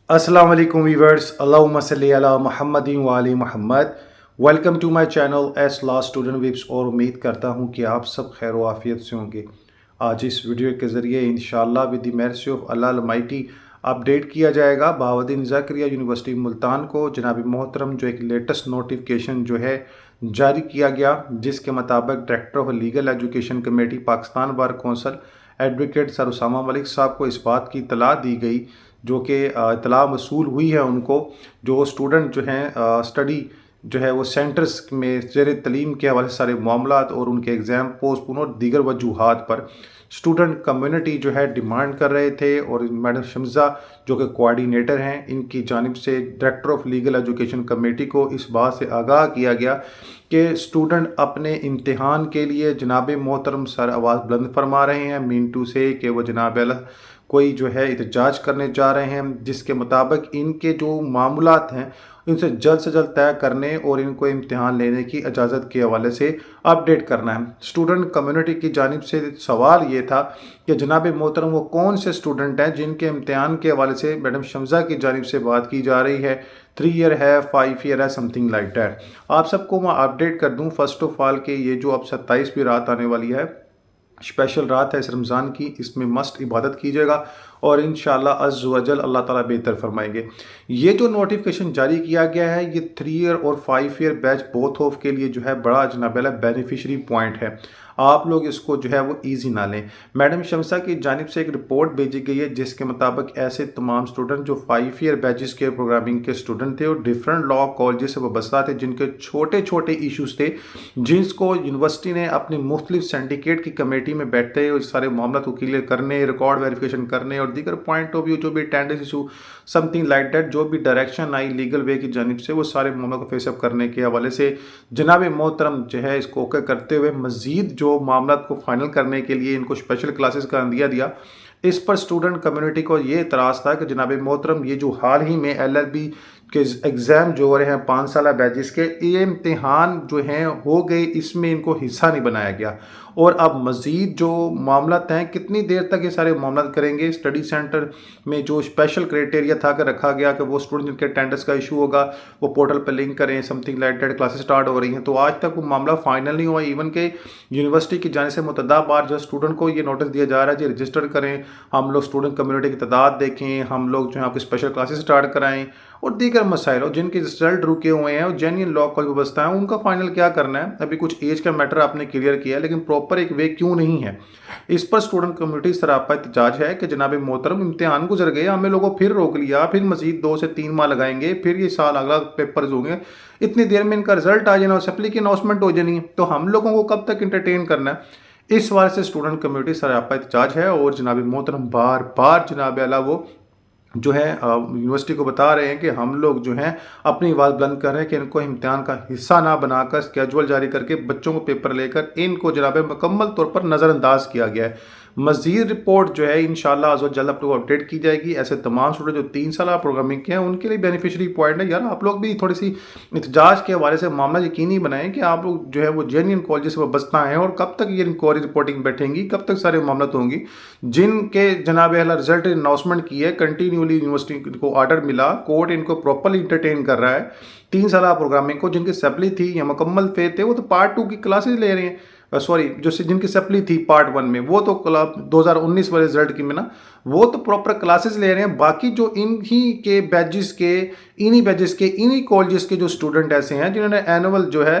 अस्सलाम वालेकुम वीवर्स, अल्लाहुम्मा सल्ली अला मुहम्मदिन व आलि मुहम्मद। Welcome to my channel S law student विप्स और उम्मीद करता हूँ कि आप सब खैर व आफियत से होंगे। आज इस वीडियो के ज़रिए इंशाअल्लाह with the mercy of Allah Almighty update किया जाएगा बहाउद्दीन ज़ाकरिया यूनिवर्सिटी मुल्तान को जनाब मोहतरम जो एक लेटेस्ट नोटिफिकेशन जो है जारी किया गया, जिसके मुताबिक director of legal education committee Pakistan bar council advocate sir Usama Malik साहब को इस बात की इतला दी गई, जो कि इतला मसूल हुई है उनको, जो स्टूडेंट जो हैं स्टडी जो है वो सेंटर्स में ज़ेर तलीम के हवाले से सारे मामलात और उनके एग्ज़ाम पोस्टपोन और दीगर वजूहात पर स्टूडेंट कम्युनिटी जो है डिमांड कर रहे थे। और मैडम शमज़ा जो कि कोऑर्डिनेटर हैं, इनकी जानिब से director of legal education committee को इस बात से आगाह किया गया कि स्टूडेंट अपने इम्तिहान के लिए जनाब मोहतरम सर आवाज़ बुलंद फरमा रहे हैं मीन टू से कि वो जनाब अला कोई जो है एहतजाज करने जा रहे हैं, जिसके मुताबिक इनके जो मामलात हैं इनसे जल्द से जल्द तय करने और इनको इम्तिहान लेने की इजाज़त के हवाले से अपडेट करना है। स्टूडेंट कम्युनिटी की जानिब से सवाल ये था कि जनाब मोहतरम वो कौन से स्टूडेंट हैं जिनके इम्तिहान के हवाले से मैडम शमज़ा की जानिब से बात की जा रही है, 3 ईयर है, 5 ईयर है, समथिंग लाइक दैट। आप सबको मैं अपडेट कर दूँ फर्स्ट ऑफ ऑल के ये जो अब 27वीं रात आने वाली है, स्पेशल रात है इस रमज़ान की, इसमें मस्ट इबादत कीजिएगा और इंशाअल्लाह अज़्ज़ व जल अल्लाह ताला बेहतर फरमाएंगे। ये जो नोटिफिकेशन जारी किया गया है ये 3 ईयर और 5 ईयर बैच बोथ ऑफ के लिए जो है बड़ा जनाब बेनिफिशरी पॉइंट है। आप लोग इसको जो है वो ईजी ना लें। मैडम शमसा की जानिब से एक रिपोर्ट भेजी गई है जिसके मुताबिक ऐसे तमाम स्टूडेंट जो 5 ईयर बैचेस के प्रोग्रामिंग के स्टूडेंट थे और डिफरेंट लॉ कॉलेज से वाबस्ता थे, जिनके छोटे छोटे इशूज़ थे, जिसको यूनिवर्सिटी ने अपनी मुख्तलिफ सिंडिकेट की कमेटी में बैठते हुए सारे मामला को क्लियर करने, रिकॉर्ड वेरिफिकेशन करने और दीगर पॉइंट ऑफ व्यू जो भी attendance issue something like that जो भी डायरेक्शन आई लीगल वे की जानिब से, वो सारे मामलों को फेसअप करने के हवाले से जनाब मोहतरम जो है इसको ओके करते हुए मज़ीद जो मामला को फाइनल करने के लिए इनको स्पेशल क्लासेस का अंदिया दिया। इस पर स्टूडेंट कम्युनिटी को ये इतराज़ था कि जनाब मोहतरम ये जो हाल ही में LLB के एग्ज़ाम जो हो रहे हैं 5 साल बैचेस के, ये इम्तिहान जो हैं हो गए, इसमें इनको हिस्सा नहीं बनाया गया। और अब मज़ीद जो मामला हैं कितनी देर तक ये सारे मामला करेंगे। स्टडी सेंटर में जो स्पेशल क्राइटेरिया था कि रखा गया कि वो स्टूडेंट जिनके अटेंडेंस का इशू होगा वो पोर्टल पर लिंक करें, something like that, classes start हो रही हैं, तो आज तक वो मामला फाइनल नहीं हुआ। इवन के यूनिवर्सिटी की जाने से मुतदा बार जो स्टूडेंट को ये नोटिस दिया जा रहा है जी रजिस्टर करें, हम लोग स्टूडेंट कम्युनिटी की तादाद देखें, हम लोग जो है आपकी स्पेशल क्लासेस स्टार्ट कराएं और दीगर मसाइल और जिनके रिजल्ट रुके हुए हैं और जेन्युइन लॉ कॉलेज व्यवस्था है उनका फाइनल क्या करना है। अभी कुछ एज का मैटर आपने क्लियर किया है, लेकिन प्रॉपर एक वे क्यों नहीं है। इस पर स्टूडेंट कम्युनिटी सरापा एहतजाज है कि जनाब मोहतरम इम्तिहान गुजर गए, हमें लोगों फिर रोक लिया, फिर मजीद 2 से 3 माह लगाएंगे, फिर ये साल अगला पेपर्स होंगे, इतनी देर में इनका रिजल्ट आ जाना और सप्ली की अनाउंसमेंट हो जानी है, तो हम लोगों को कब तक इंटरटेन करना है। इस वाले से स्टूडेंट कम्युनिटी सरापा एहतजाज है और जनाब मोहतरम बार बार जनाब आला वो जो है यूनिवर्सिटी को बता रहे हैं कि हम लोग जो हैं अपनी आवाज़ बुलंद कर रहे हैं कि इनको इम्तिहान का हिस्सा ना बनाकर स्केजुअल जारी करके बच्चों को पेपर लेकर इनको जनाब मुकम्मल तौर पर नज़रअंदाज किया गया है। मज़ीद रिपोर्ट जो है इंशाअल्लाह आज जल्द आप लोग अपडेट की जाएगी। ऐसे तमाम स्टूडेंट जो 3 साल प्रोग्रामिंग के हैं उनके लिए बेनिफिशरी पॉइंट है। यार आप लोग भी थोड़ी सी एहतजाज के हवाले से मामला यकीनी बनाएं कि आप लोग जो है वो जेन्युइन कॉलेज से वाबस्ता हैं और कब तक ये इंक्वायरी रिपोर्टिंग बैठेंगी, कब तक सारे मामला होंगी। जिनके जनाब अला रिजल्ट अनाउंसमेंट की है, कंटिन्यूली यूनिवर्सिटी को ऑर्डर मिला, कोर्ट इनको प्रॉपरली इंटरटेन कर रहा है। 3 साल प्रोग्रामिंग को जिनकी सप्ली थी या मुकम्मल फे थे वो तो पार्ट 2 की क्लासेज ले रहे हैं, सॉरी जो जिनकी सप्ली थी पार्ट 1 में वो तो 2019 वाले रिजल्ट की में ना वो तो प्रॉपर क्लासेस ले रहे हैं। बाकी जो इन्हीं के बैचेस के इन्हीं कॉलेजेस के जो स्टूडेंट ऐसे हैं जिन्होंने एनुअल जो है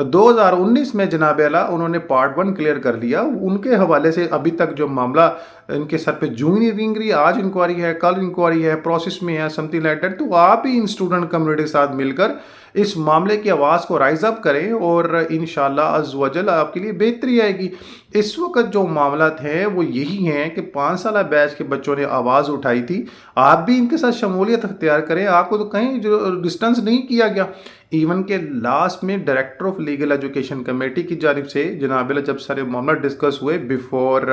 2019 में जनाब अला उन्होंने पार्ट 1 क्लियर कर लिया, उनके हवाले से अभी तक जो मामला इनके सर पे जूं ही नहीं रिंग रही। आज इंक्वायरी है, कल इंक्वायरी है, प्रोसेस में है, समथिंग लाइक दैट। तो आप ही इन स्टूडेंट कम्युनिटी के साथ मिलकर इस मामले की आवाज़ को राइज अप करें और इंशाअल्लाह अज़्ज़ व जल आपके लिए बेहतरी आएगी। इस वक्त जो मामला हैं वो यही हैं कि 5 साल बैच के बच्चों ने आवाज़ उठाई थी, आप भी इनके साथ शमूलियत अख्तियार करें। आपको तो कहीं जो डिस्टेंस नहीं किया गया। इवन के लास्ट में director of legal education committee की जानिब से जनाब जब सारे मामला डिस्कस हुए बिफोर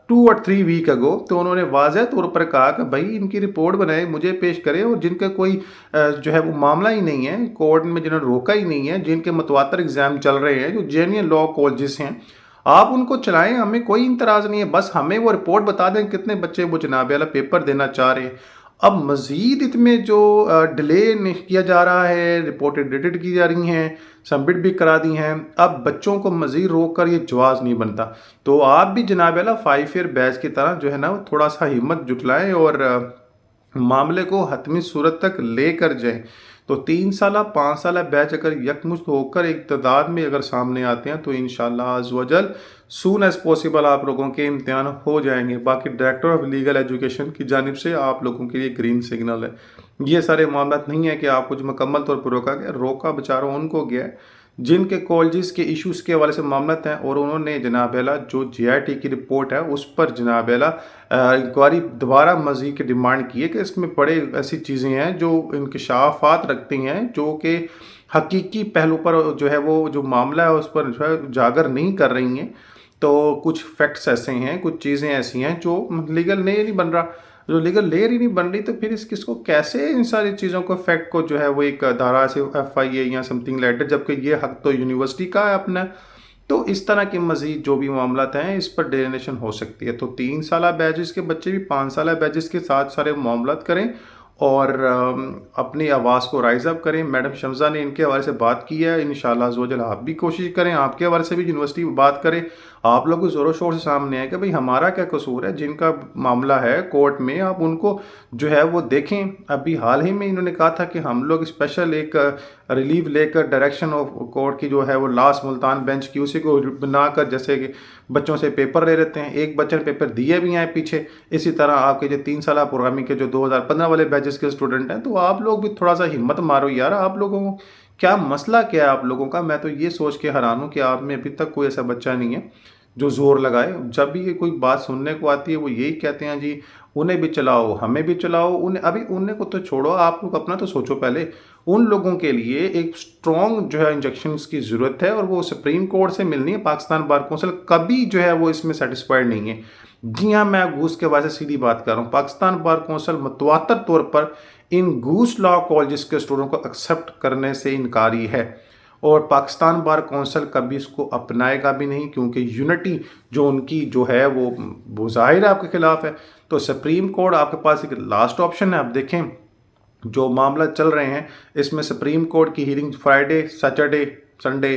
2 और 3 वीक अगो, तो उन्होंने वाज़ह तौर पर कहा कि भाई इनकी रिपोर्ट बनाए, मुझे पेश करें, और जिनका कोई जो है वो मामला ही नहीं है, कोर्ट में जिन्होंने रोका ही नहीं है, जिनके मतवातर एग्ज़ाम चल रहे हैं, जो जेन्युइन लॉ कॉलेजेस हैं, आप उनको चलाएं, हमें कोई इंतराज़ नहीं है। बस हमें वो रिपोर्ट बता दें कितने बच्चे वो जनाब वाला पेपर देना चाह रहे हैं। अब मज़ीद इसमें जो डिले नहीं किया जा रहा है, रिपोर्ट एडिटेड की जा रही हैं, सबमिट भी करा दी हैं, अब बच्चों को मज़ीद रोक कर ये जवाज़ नहीं बनता। तो आप भी जनाब आला 5 ईयर बैच की तरह जो है ना, वो थोड़ा सा हिम्मत जुटलाएँ और मामले को हतमी सूरत तक लेकर जाएँ। तो 3 साला 5 साला बैच अगर यकमुश्त होकर एक तादाद में अगर सामने आते हैं तो इंशाअल्लाह अज़्ज़ व जल सून एज़ पॉसिबल आप लोगों के इम्तिहान हो जाएंगे। बाकी डायरेक्टर ऑफ लीगल एजुकेशन की जानिब से आप लोगों के लिए ग्रीन सिग्नल है। ये सारे मामला नहीं है कि आपको जो मुकम्मल तौर पर रोका गया, रोका बेचारों उनको गया है जिनके कॉलेजेस के इश्यूज़ के हवाले से मामलत हैं और उन्होंने जनाब आला जो JIT की रिपोर्ट है उस पर जनाब आला इंक्वायरी दोबारा मज़ीद की डिमांड की है कि इसमें बड़े ऐसी चीज़ें हैं जो इंकशाफात रखती हैं जो कि हकीकी पहलू पर जो है वो जो मामला है उस पर जो है उजागर नहीं कर रही हैं। तो कुछ फैक्ट्स ऐसे हैं, कुछ चीज़ें ऐसी हैं जो लीगल नहीं बन रहा, जो लीगल लेयर ही नहीं बन रही, तो फिर इसको कैसे इन सारी चीज़ों को फैक्ट को जो है वो एक धारा से FIA या समथिंग लेटर, जबकि ये हक तो यूनिवर्सिटी का है अपना। तो इस तरह के मज़ीद जो भी मामलात हैं इस पर डेरिनेशन हो सकती है। तो 3 साला बैचेस के बच्चे भी 5 साला बैचेस के साथ सारे मामलात करें और अपनी आवाज़ को राइज़ अप करें। मैडम शमज़ा ने इनके हवाले से बात की है, इंशाअल्लाह अज़्ज़ व जल आप भी कोशिश करें, आपके हवाले से भी यूनिवर्सिटी बात करें। आप लोग को ज़ोरों शोर से सामने है कि भाई हमारा क्या कसूर है, जिनका मामला है कोर्ट में आप उनको जो है वो देखें। अभी हाल ही में इन्होंने कहा था कि हम लोग स्पेशल एक रिलीव लेकर डायरेक्शन ऑफ कोर्ट की जो है वो लास्ट मुल्तान बेंच की उसी को बनाकर जैसे कि बच्चों से पेपर ले लेते हैं, एक बच्चे ने पेपर दिए भी हैं पीछे। इसी तरह आपके जो 3 साल प्रोग्रामिंग के जो 2015 वाले बैचेस के स्टूडेंट हैं, तो आप लोग भी थोड़ा सा हिम्मत मारो यार। आप लोगों को क्या मसला क्या है आप लोगों का? मैं तो ये सोच के हैरान हूँ कि आप में अभी तक कोई ऐसा बच्चा नहीं है जो ज़ोर लगाए। जब भी ये कोई बात सुनने को आती है वो यही कहते हैं जी उन्हें भी चलाओ, हमें भी चलाओ। उन्हें अभी उन्हें को तो छोड़ो, आप लोग अपना तो सोचो पहले। उन लोगों के लिए एक स्ट्रॉन्ग जो है इंजेक्शंस की ज़रूरत है और वो सुप्रीम कोर्ट से मिलनी है। पाकिस्तान बार कौंसिल कभी जो है वो इसमें सेटिस्फाइड नहीं है। जी हाँ, मैं घूस के वजह से सीधी बात कर रहा हूँ। पाकिस्तान बार कौंसिल मुतवातर तौर पर इन घूस लॉ कॉलेज के स्टूडेंटों को एक्सेप्ट करने से इनकारी है और पाकिस्तान बार कौंसिल कभी इसको अपनाएगा भी नहीं, क्योंकि यूनिटी जो उनकी जो है वो ज़ाहिर है आपके खिलाफ है। तो सुप्रीम कोर्ट आपके पास एक लास्ट ऑप्शन है। आप देखें जो मामला चल रहे हैं इसमें सुप्रीम कोर्ट की हियरिंग फ्राइडे, सैटरडे, संडे,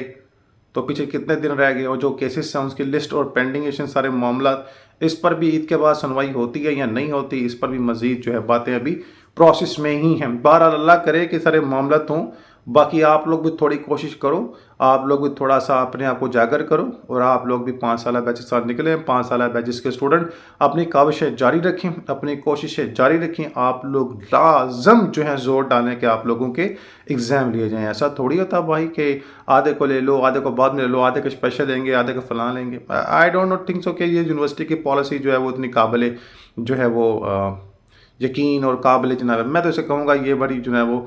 तो पीछे कितने दिन रह गए और जो केसेस हैं उसकी लिस्ट और पेंडिंग सारे मामला, इस पर भी ईद के बाद सुनवाई होती है या नहीं होती, इस पर भी मज़ीद जो है बातें अभी प्रोसेस में ही हैं। बहरहाल अल्लाह करे कि सारे मामला हों। बाकी आप लोग भी थोड़ी कोशिश करो, आप लोग भी थोड़ा सा अपने आप को जागर करो और आप लोग भी 5 साल बैच के साथ निकले। 5 साल बैचेस के स्टूडेंट अपनी काविशें जारी रखें, अपनी कोशिशें जारी रखें। आप लोग लाजम जो है ज़ोर डालें कि आप लोगों के एग्ज़ाम लिए जाएँ। ऐसा थोड़ी होता भाई कि आधे को ले लो, आधे को बाद में ले लो, आधे को स्पेशल लेंगे, आधे को फलां लेंगे। I don't not think so कि ये यूनिवर्सिटी की पॉलिसी जो है वो इतनी काबिल जो है वो यकीन और काबिल जनाब। मैं तो इसे कहूँगा ये बड़ी जो है वो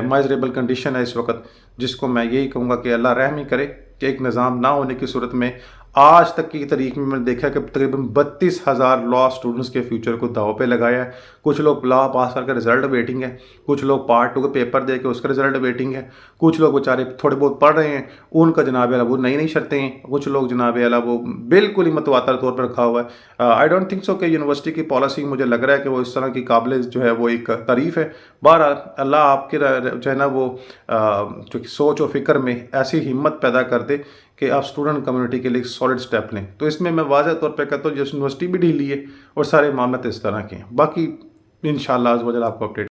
मजरेबल कंडीशन है इस वक्त, जिसको मैं यही कहूँगा कि अल्लाह रहम ही करे कि एक निज़ाम ना होने की सूरत में आज तक की तारीख में मैंने देखा कि तकरीबन 32,000 लॉ स्टूडेंट्स के फ्यूचर को दाव पे लगाया है। कुछ लोग लॉ पास करके रिजल्ट वेटिंग है, कुछ लोग पार्ट 2 के पेपर दे के उसका रिजल्ट वेटिंग है, कुछ लोग बेचारे थोड़े बहुत पढ़ रहे हैं उनका जनाब अला वो नई नई शर्तें हैं, कुछ लोग जनाब अला वो बिल्कुल ही मतवातर तौर पर रखा हुआ है। आई डोंट थिंक सो कि यूनिवर्सिटी की पॉलिसी मुझे लग रहा है कि वो इस तरह की काबिल जो है वो एक तारीफ़ है। बहरहाल अल्लाह आपके जो है ना वो जो सोच और फ़िक्र में ऐसी हिम्मत पैदा कर दे कि आप स्टूडेंट कम्युनिटी के लिए सॉलिड स्टेप लें। तो इसमें मैं वाज़ह तौर पे कहता हूँ यूनिवर्सिटी भी ढीली है और सारे मामले इस तरह के हैं। बाकी इंशाअल्लाह अज़्ज़ व जल आपको अपडेट